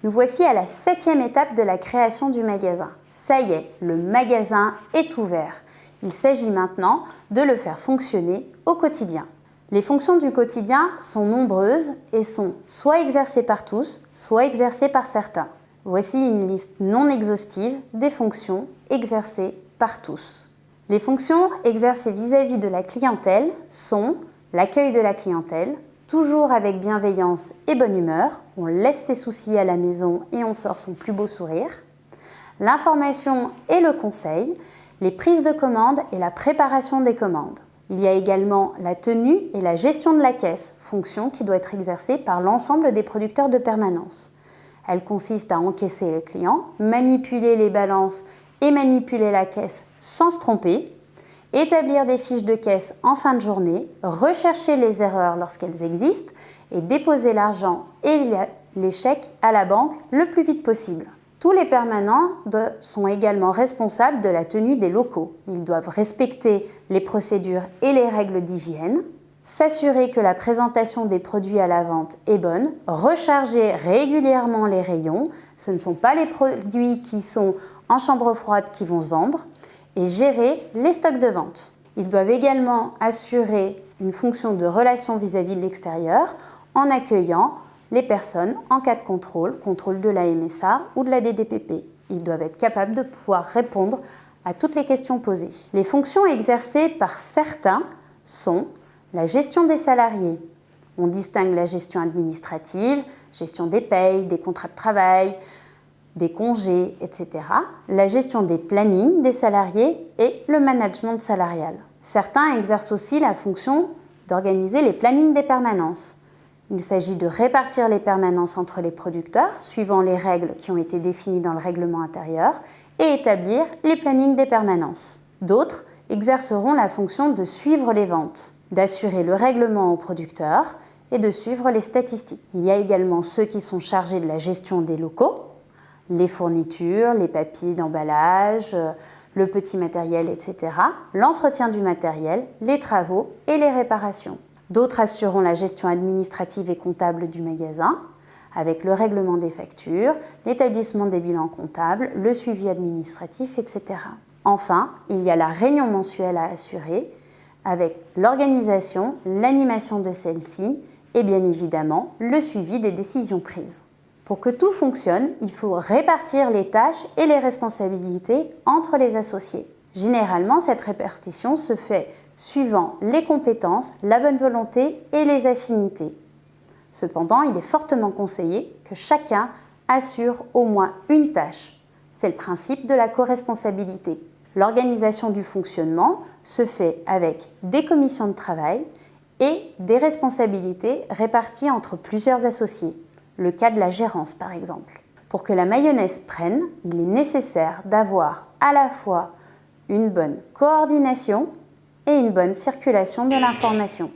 Nous voici à la 7e étape de la création du magasin. Ça y est, le magasin est ouvert. Il s'agit maintenant de le faire fonctionner au quotidien. Les fonctions du quotidien sont nombreuses et sont soit exercées par tous, soit exercées par certains. Voici une liste non exhaustive des fonctions exercées par tous. Les fonctions exercées vis-à-vis de la clientèle sont l'accueil de la clientèle, toujours avec bienveillance et bonne humeur, on laisse ses soucis à la maison et on sort son plus beau sourire. L'information et le conseil, les prises de commandes et la préparation des commandes. Il y a également la tenue et la gestion de la caisse, fonction qui doit être exercée par l'ensemble des producteurs de permanence. Elle consiste à encaisser les clients, manipuler les balances et manipuler la caisse sans se tromper, établir des fiches de caisse en fin de journée, rechercher les erreurs lorsqu'elles existent et déposer l'argent et les chèques à la banque le plus vite possible. Tous les permanents sont également responsables de la tenue des locaux. Ils doivent respecter les procédures et les règles d'hygiène, s'assurer que la présentation des produits à la vente est bonne, recharger régulièrement les rayons, ce ne sont pas les produits qui sont en chambre froide qui vont se vendre, et gérer les stocks de vente. Ils doivent également assurer une fonction de relation vis-à-vis de l'extérieur en accueillant les personnes en cas de contrôle de la MSA ou de la DDPP. Ils doivent être capables de pouvoir répondre à toutes les questions posées. Les fonctions exercées par certains sont la gestion des salariés. On distingue la gestion administrative, gestion des payes, des contrats de travail, des congés, etc. La gestion des plannings des salariés et le management salarial. Certains exercent aussi la fonction d'organiser les plannings des permanences. Il s'agit de répartir les permanences entre les producteurs, suivant les règles qui ont été définies dans le règlement intérieur, et établir les plannings des permanences. D'autres exerceront la fonction de suivre les ventes, d'assurer le règlement aux producteurs et de suivre les statistiques. Il y a également ceux qui sont chargés de la gestion des locaux, les fournitures, les papiers d'emballage, le petit matériel, etc., l'entretien du matériel, les travaux et les réparations. D'autres assureront la gestion administrative et comptable du magasin, avec le règlement des factures, l'établissement des bilans comptables, le suivi administratif, etc. Enfin, il y a la réunion mensuelle à assurer, avec l'organisation, l'animation de celle-ci et bien évidemment le suivi des décisions prises. Pour que tout fonctionne, il faut répartir les tâches et les responsabilités entre les associés. Généralement, cette répartition se fait suivant les compétences, la bonne volonté et les affinités. Cependant, il est fortement conseillé que chacun assure au moins une tâche. C'est le principe de la co-responsabilité. L'organisation du fonctionnement se fait avec des commissions de travail et des responsabilités réparties entre plusieurs associés. Le cas de la gérance, par exemple. Pour que la mayonnaise prenne, il est nécessaire d'avoir à la fois une bonne coordination et une bonne circulation de l'information.